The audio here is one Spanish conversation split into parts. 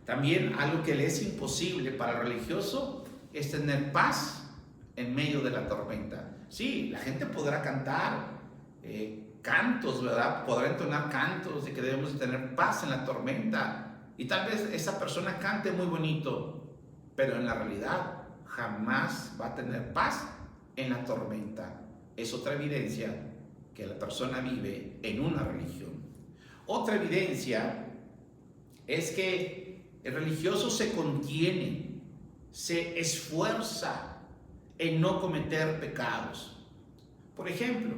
También algo que le es imposible para el religioso es tener paz en medio de la tormenta. Sí, la gente podrá cantar cantos, ¿verdad? Podrá entonar cantos de que debemos de tener paz en la tormenta. Y tal vez esa persona cante muy bonito, pero en la realidad jamás va a tener paz en la tormenta. Es otra evidencia que la persona vive en una religión. Otra evidencia es que el religioso se contiene, se esfuerza en no cometer pecados. Por ejemplo,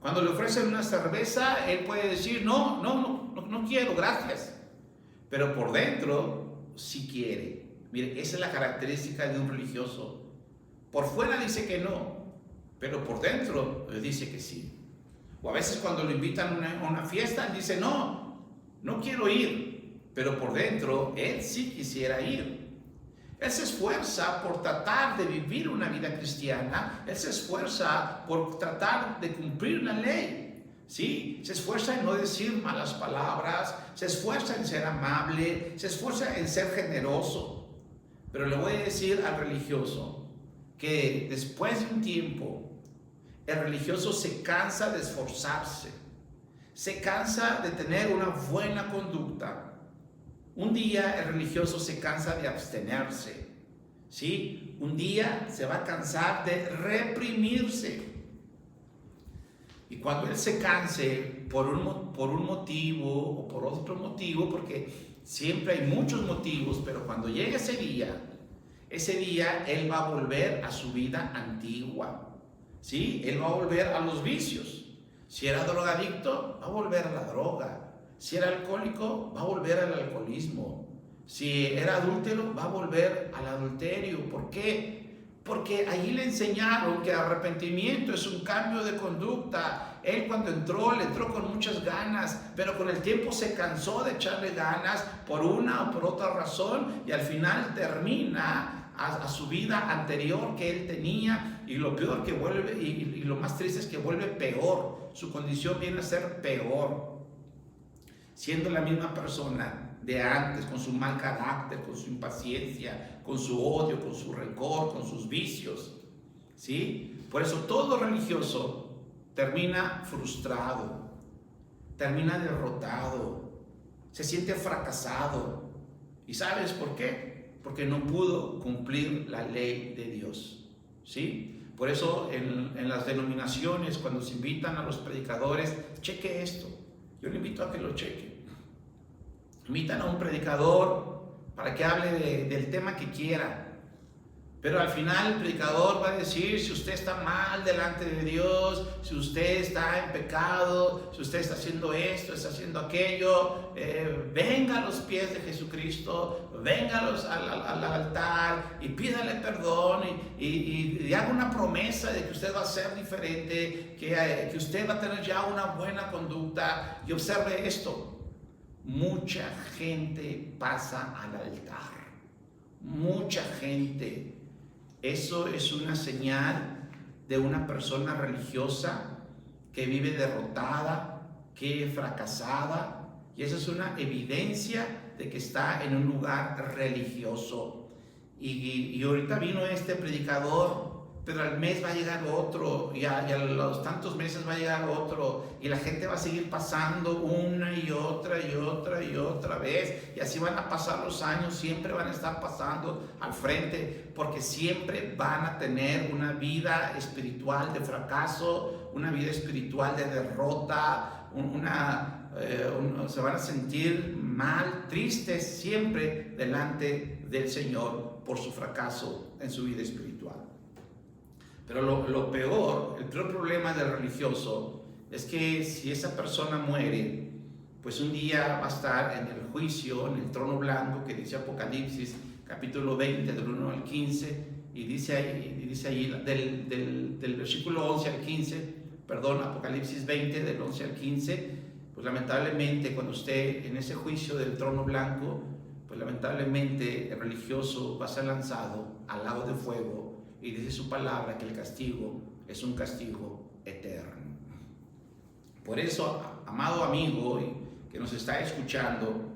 cuando le ofrecen una cerveza, él puede decir, no quiero, gracias. Pero por dentro sí quiere. Mire, esa es la característica de un religioso. Por fuera dice que no, pero por dentro dice que sí. O a veces cuando lo invitan a una fiesta, él dice, no quiero ir. Pero por dentro, él sí quisiera ir. Él se esfuerza por tratar de vivir una vida cristiana. Él se esfuerza por tratar de cumplir la ley. ¿Sí? Se esfuerza en no decir malas palabras. Se esfuerza en ser amable. Se esfuerza en ser generoso. Pero le voy a decir al religioso que después de un tiempo, el religioso se cansa de esforzarse. Se cansa de tener una buena conducta. Un día el religioso se cansa de abstenerse, ¿sí? Un día se va a cansar de reprimirse. Y cuando él se canse por un motivo o por otro motivo, porque siempre hay muchos motivos, pero cuando llegue ese día él va a volver a su vida antigua, ¿sí? Él va a volver a los vicios. Si era drogadicto, va a volver a la droga. Si era alcohólico, va a volver al alcoholismo. Si era adúltero, va a volver al adulterio. ¿Por qué? Porque allí le enseñaron que el arrepentimiento es un cambio de conducta. Él cuando entró, le entró con muchas ganas, pero con el tiempo se cansó de echarle ganas por una o por otra razón y al final termina a su vida anterior que él tenía, y lo peor que vuelve, y lo más triste es que vuelve peor. Su condición viene a ser peor. Siendo la misma persona de antes, con su mal carácter, con su impaciencia, con su odio, con su rencor, con sus vicios, ¿sí? Por eso todo religioso termina frustrado, termina derrotado, se siente fracasado. ¿Y sabes por qué? Porque no pudo cumplir la ley de Dios, ¿sí? Por eso en las denominaciones, cuando se invitan a los predicadores, cheque esto. Yo le invito a que lo cheque. Invitan a un predicador para que hable del tema que quiera. Pero al final el predicador va a decir si usted está mal delante de Dios, si usted está en pecado, si usted está haciendo esto, está haciendo aquello. Venga a los pies de Jesucristo, venga al altar y pídale perdón y haga una promesa de que usted va a ser diferente, que usted va a tener ya una buena conducta. Y observe esto. Mucha gente pasa al altar. Mucha gente. Eso es una señal de una persona religiosa que vive derrotada, que fracasada. Y esa es una evidencia de que está en un lugar religioso. Y ahorita vino este predicador, pero al mes va a llegar otro, y a los tantos meses va a llegar otro, y la gente va a seguir pasando una y otra vez, y así van a pasar los años, siempre van a estar pasando al frente, porque siempre van a tener una vida espiritual de fracaso, una vida espiritual de derrota, se van a sentir mal, tristes siempre delante del Señor por su fracaso en su vida espiritual. Pero el peor problema del religioso es que si esa persona muere, pues un día va a estar en el juicio, en el trono blanco que dice Apocalipsis, capítulo 20, del 1 al 15, y dice ahí del versículo 11 al 15, Apocalipsis 20, del 11 al 15, pues lamentablemente cuando esté en ese juicio del trono blanco, pues lamentablemente el religioso va a ser lanzado al lago de fuego. Y dice su palabra que el castigo es un castigo eterno. Por eso, amado amigo que nos está escuchando,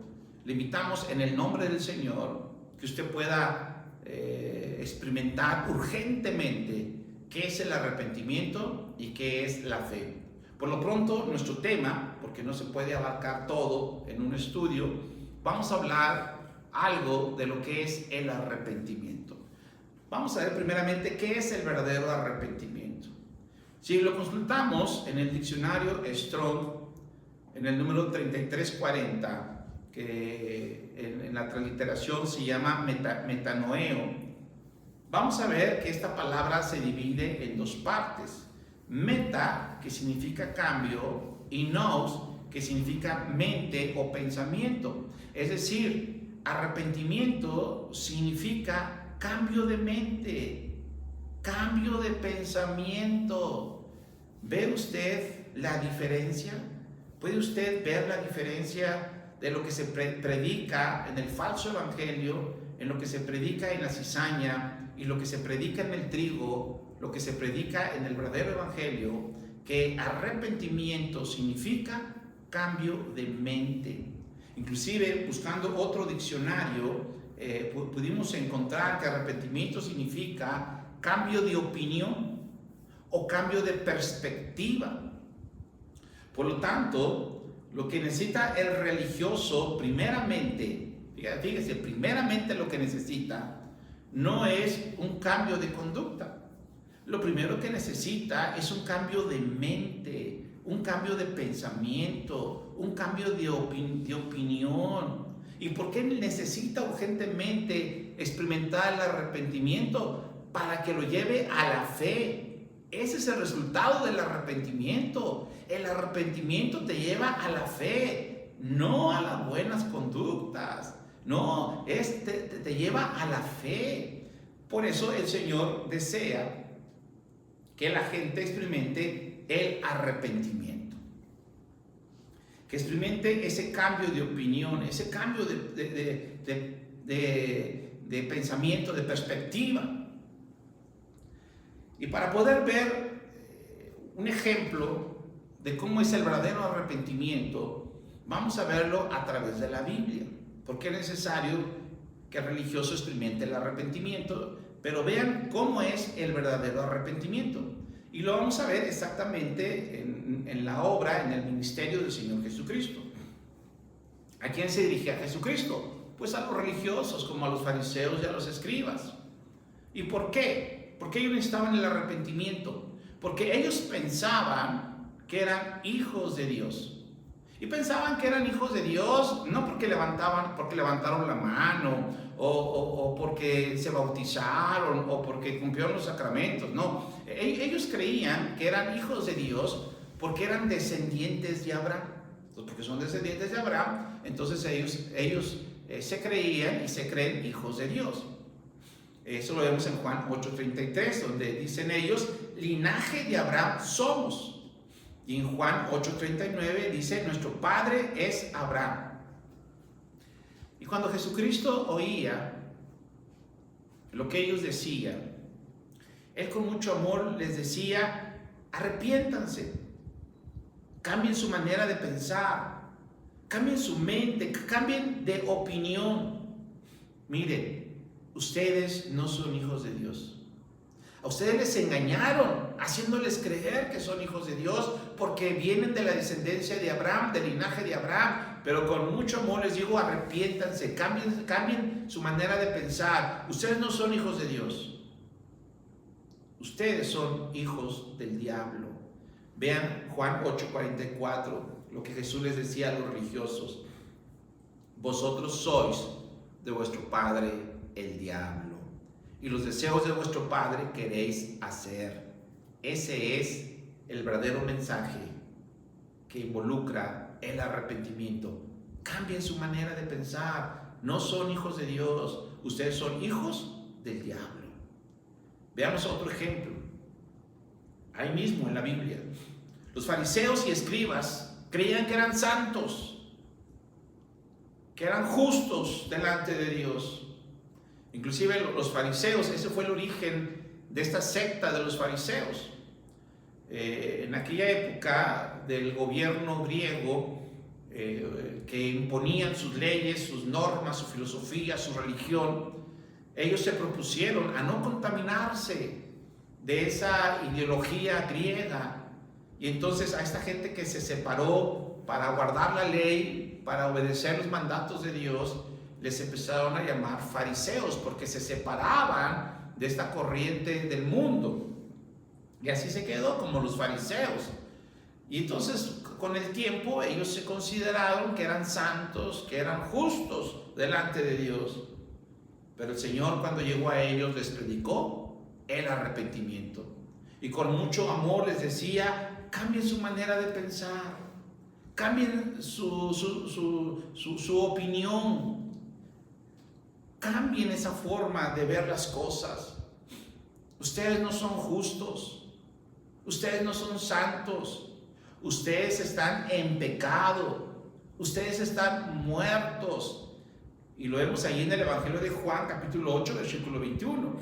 Le invitamos en el nombre del Señor que usted pueda experimentar urgentemente qué es el arrepentimiento y qué es la fe. Por lo pronto, nuestro tema, porque no se puede abarcar todo en un estudio, vamos a hablar algo de lo que es el arrepentimiento. Vamos a ver primeramente qué es el verdadero arrepentimiento. Si lo consultamos en el diccionario Strong, en el número 3340, que en la transliteración se llama metanoeo, vamos a ver que esta palabra se divide en dos partes. Meta, que significa cambio, y nous, que significa mente o pensamiento. Es decir, arrepentimiento significa cambio de mente, cambio de pensamiento. ¿Ve usted la diferencia? ¿Puede usted ver la diferencia de lo que se predica en el falso evangelio, en lo que se predica en la cizaña y lo que se predica en el trigo, lo que se predica en el verdadero evangelio? Que arrepentimiento significa cambio de mente. Inclusive, buscando otro diccionario, pudimos encontrar que arrepentimiento significa cambio de opinión o cambio de perspectiva. Por lo tanto, lo que necesita el religioso primeramente, fíjese, primeramente lo que necesita no es un cambio de conducta. Lo primero que necesita es un cambio de mente, un cambio de pensamiento, un cambio de opinión. ¿Y por qué necesita urgentemente experimentar el arrepentimiento? Para que lo lleve a la fe. Ese es el resultado del arrepentimiento. El arrepentimiento te lleva a la fe, no a las buenas conductas. No, te lleva a la fe. Por eso el Señor desea que la gente experimente el arrepentimiento, que experimente ese cambio de opinión, ese cambio de pensamiento, de perspectiva. Y para poder ver un ejemplo de cómo es el verdadero arrepentimiento, vamos a verlo a través de la Biblia, porque es necesario que el religioso experimente el arrepentimiento. Pero vean cómo es el verdadero arrepentimiento. Y lo vamos a ver exactamente en la obra, en el ministerio del Señor Jesucristo. ¿A quién se dirigía Jesucristo? Pues a los religiosos, como a los fariseos y a los escribas. ¿Y por qué? Porque ellos necesitaban el arrepentimiento. Porque ellos pensaban que eran hijos de Dios. Y pensaban que eran hijos de Dios no porque levantaron la mano o porque se bautizaron o porque cumplieron los sacramentos. No, ellos creían que eran hijos de Dios porque eran descendientes de Abraham. Entonces, porque son descendientes de Abraham, entonces ellos se creían y se creen hijos de Dios. Eso lo vemos en Juan 8:33, donde dicen ellos, linaje de Abraham somos. Y en Juan 8:39 dice, nuestro padre es Abraham. Y cuando Jesucristo oía lo que ellos decían, Él con mucho amor les decía, arrepiéntanse, cambien su manera de pensar, cambien su mente, cambien de opinión. Miren, ustedes no son hijos de Dios. A ustedes les engañaron, haciéndoles creer que son hijos de Dios, porque vienen de la descendencia de Abraham, del linaje de Abraham. Pero con mucho amor les digo, arrepiéntanse, cambien su manera de pensar. Ustedes no son hijos de Dios. Ustedes son hijos del diablo. Vean Juan 8:44, lo que Jesús les decía a los religiosos. Vosotros sois de vuestro padre el diablo, y los deseos de vuestro padre queréis hacer. Ese es el verdadero mensaje que involucra el arrepentimiento. Cambien su manera de pensar. No son hijos de Dios, ustedes son hijos del diablo. Veamos otro ejemplo. Ahí mismo en la Biblia. Los fariseos y escribas creían que eran santos, que eran justos delante de Dios. Inclusive los fariseos, ese fue el origen de esta secta de los fariseos. En aquella época del gobierno griego, que imponían sus leyes, sus normas, su filosofía, su religión, ellos se propusieron a no contaminarse de esa ideología griega. Y entonces a esta gente que se separó para guardar la ley, para obedecer los mandatos de Dios, les empezaron a llamar fariseos, porque se separaban de esta corriente del mundo. Y así se quedó como los fariseos. Y entonces con el tiempo ellos se consideraron que eran santos, que eran justos delante de Dios. Pero el Señor, cuando llegó a ellos, les predicó el arrepentimiento. Y con mucho amor les decía: cambien su manera de pensar, cambien su opinión, cambien esa forma de ver las cosas. Ustedes no son justos, ustedes no son santos, ustedes están en pecado, ustedes están muertos. Y lo vemos ahí en el Evangelio de Juan, capítulo 8, versículo 21.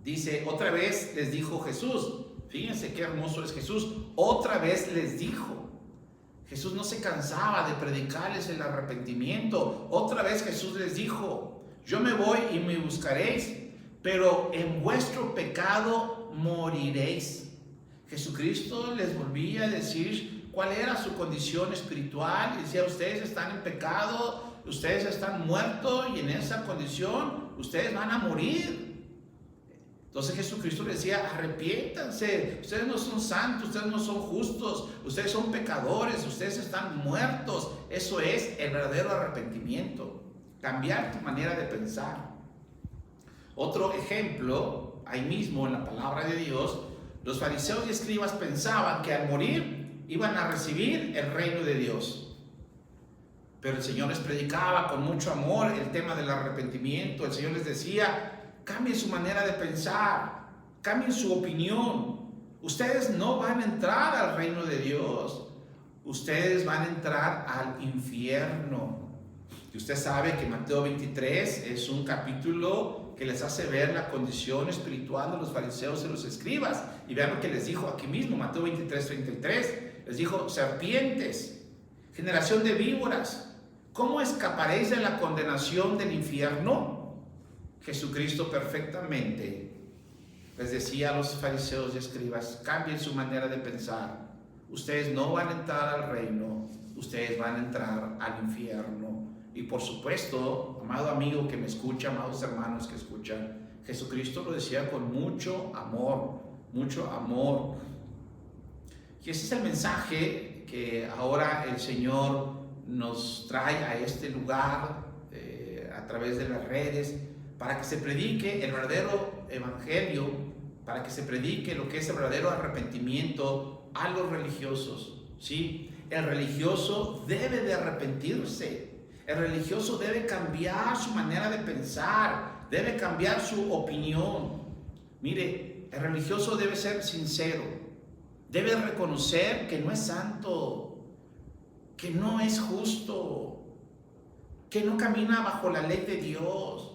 Dice: otra vez les dijo Jesús. Fíjense qué hermoso es Jesús. Otra vez les dijo. Jesús no se cansaba de predicarles el arrepentimiento. Otra vez Jesús les dijo: yo me voy y me buscaréis, pero en vuestro pecado moriréis. Jesucristo les volvía a decir cuál era su condición espiritual. Y decía: ustedes están en pecado, ustedes están muertos, y en esa condición ustedes van a morir. Entonces Jesucristo les decía: arrepiéntanse, ustedes no son santos, ustedes no son justos, ustedes son pecadores, ustedes están muertos. Eso es el verdadero arrepentimiento, cambiar tu manera de pensar. Otro ejemplo, ahí mismo en la palabra de Dios, los fariseos y escribas pensaban que al morir iban a recibir el reino de Dios. Pero el Señor les predicaba con mucho amor el tema del arrepentimiento. El Señor les decía: cambien su manera de pensar, cambien su opinión. Ustedes no van a entrar al reino de Dios, ustedes van a entrar al infierno. Y usted sabe que Mateo 23 es un capítulo que les hace ver la condición espiritual de los fariseos y los escribas. Y vean lo que les dijo aquí mismo, Mateo 23, 33. Les dijo: serpientes, generación de víboras, ¿cómo escaparéis de la condenación del infierno? Jesucristo perfectamente les decía a los fariseos y escribas: cambien su manera de pensar. Ustedes no van a entrar al reino, ustedes van a entrar al infierno. Y por supuesto, amado amigo que me escucha, amados hermanos que escuchan, Jesucristo lo decía con mucho amor, mucho amor. Y ese es el mensaje que ahora el Señor nos trae a este lugar a través de las redes, para que se predique el verdadero evangelio, para que se predique lo que es el verdadero arrepentimiento a los religiosos. ¿Sí? El religioso debe de arrepentirse, el religioso debe cambiar su manera de pensar, debe cambiar su opinión. Mire, el religioso debe ser sincero, debe reconocer que no es santo, que no es justo, que no camina bajo la ley de Dios.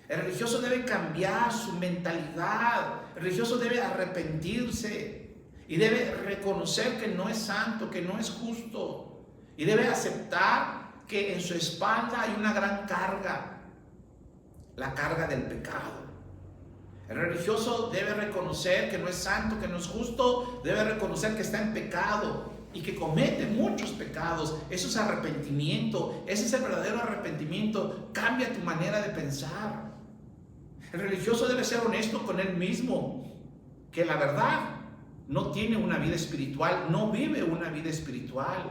El religioso debe cambiar su mentalidad, el religioso debe arrepentirse y debe reconocer que no es santo, que no es justo, y debe aceptar que en su espalda hay una gran carga, la carga del pecado. El religioso debe reconocer que no es santo, que no es justo, debe reconocer que está en pecado y que comete muchos pecados. Eso es arrepentimiento, ese es el verdadero arrepentimiento. Cambia tu manera de pensar. El religioso debe ser honesto con él mismo, que la verdad no tiene una vida espiritual, no vive una vida espiritual.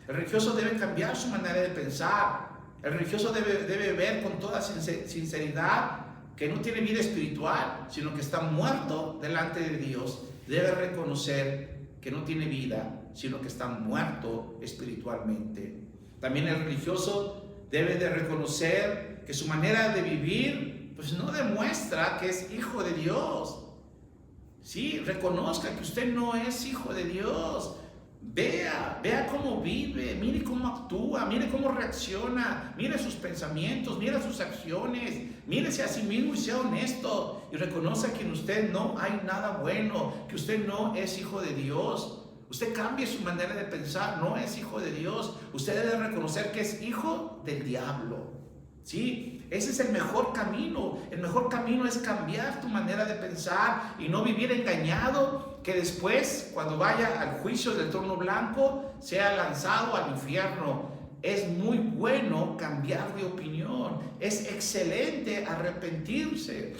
El religioso debe cambiar su manera de pensar. El religioso debe ver con toda sinceridad que no tiene vida espiritual, sino que está muerto delante de Dios. Debe reconocer que no tiene vida, sino que está muerto espiritualmente. También el religioso debe de reconocer que su manera de vivir pues no demuestra que es hijo de Dios. Sí, reconozca que usted no es hijo de Dios. Vea cómo vive, mire cómo actúa, mire cómo reacciona, mire sus pensamientos, mire sus acciones, mírese a sí mismo y sea honesto y reconozca que en usted no hay nada bueno, que usted no es hijo de Dios. Usted cambie su manera de pensar, no es hijo de Dios. Usted debe reconocer que es hijo del diablo. Sí, ese es el mejor camino. El mejor camino es cambiar tu manera de pensar y no vivir engañado, que después, cuando vaya al juicio del trono blanco, sea lanzado al infierno. Es muy bueno cambiar de opinión. Es excelente arrepentirse.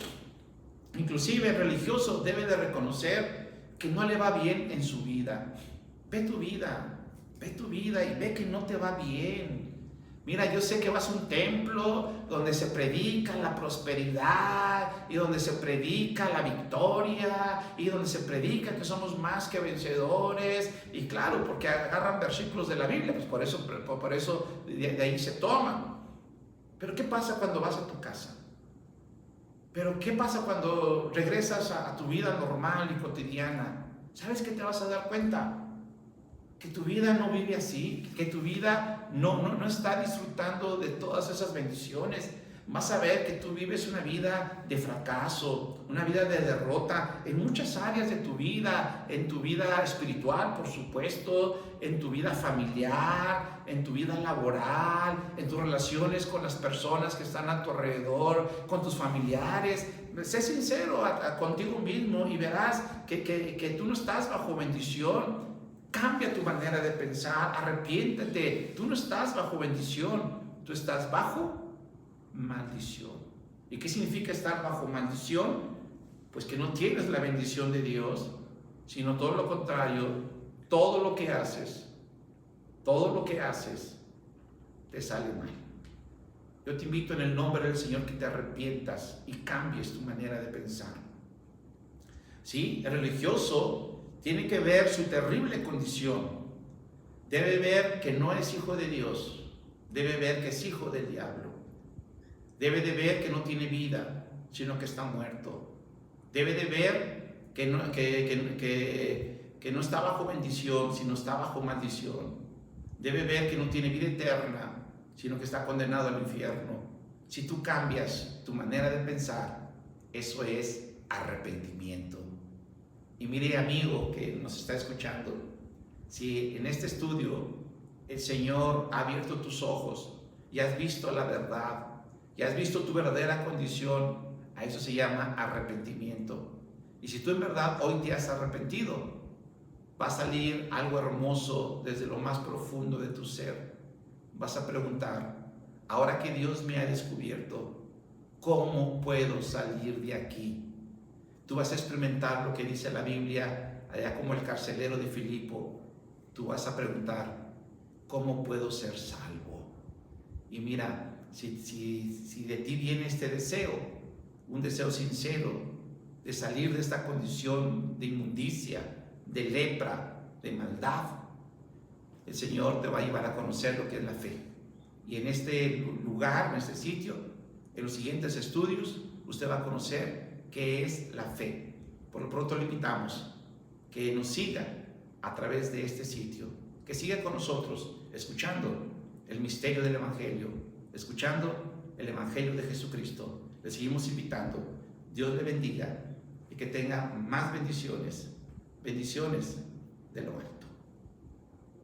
Inclusive el religioso debe de reconocer que no le va bien en su vida. Ve tu vida y ve que no te va bien. Mira, yo sé que vas a un templo donde se predica la prosperidad y donde se predica la victoria y donde se predica que somos más que vencedores. Y claro, porque agarran versículos de la Biblia, pues por eso de ahí se toman. Pero ¿qué pasa cuando vas a tu casa? Pero ¿qué pasa cuando regresas a tu vida normal y cotidiana? ¿Sabes qué te vas a dar cuenta? Que tu vida no vive así, que tu vida no está disfrutando de todas esas bendiciones. Vas a ver que tú vives una vida de fracaso, una vida de derrota en muchas áreas de tu vida, en tu vida espiritual, por supuesto, en tu vida familiar, en tu vida laboral, en tus relaciones con las personas que están a tu alrededor, con tus familiares. Sé sincero contigo mismo y verás que tú no estás bajo bendición. Cambia tu manera de pensar, arrepiéntete. Tú no estás bajo bendición, tú estás bajo maldición. ¿Y qué significa estar bajo maldición? Pues que no tienes la bendición de Dios, sino todo lo contrario. Todo lo que haces te sale mal. Yo te invito en el nombre del Señor que te arrepientas y cambies tu manera de pensar. ¿Sí? El religioso tiene que ver su terrible condición. Debe ver que no es hijo de Dios. Debe ver que es hijo del diablo. Debe de ver que no tiene vida, sino que está muerto. Debe de ver que no está bajo bendición, sino está bajo maldición. Debe ver que no tiene vida eterna, sino que está condenado al infierno. Si tú cambias tu manera de pensar, eso es arrepentimiento. Y mire, amigo que nos está escuchando, si en este estudio el Señor ha abierto tus ojos y has visto la verdad, y has visto tu verdadera condición, a eso se llama arrepentimiento. Y si tú en verdad hoy te has arrepentido, va a salir algo hermoso desde lo más profundo de tu ser. Vas a preguntar, ahora que Dios me ha descubierto, ¿cómo puedo salir de aquí? Tú vas a experimentar lo que dice la Biblia, allá como el carcelero de Filipo. Tú vas a preguntar, ¿cómo puedo ser salvo? Y mira, si de ti viene este deseo, un deseo sincero de salir de esta condición de inmundicia, de lepra, de maldad, el Señor te va a llevar a conocer lo que es la fe. Y en este lugar, en este sitio, en los siguientes estudios, usted va a conocer qué es la fe. Por lo pronto le invitamos que nos siga a través de este sitio, que siga con nosotros escuchando el misterio del Evangelio, escuchando el Evangelio de Jesucristo. Le seguimos invitando. Dios le bendiga y que tenga más bendiciones de lo alto.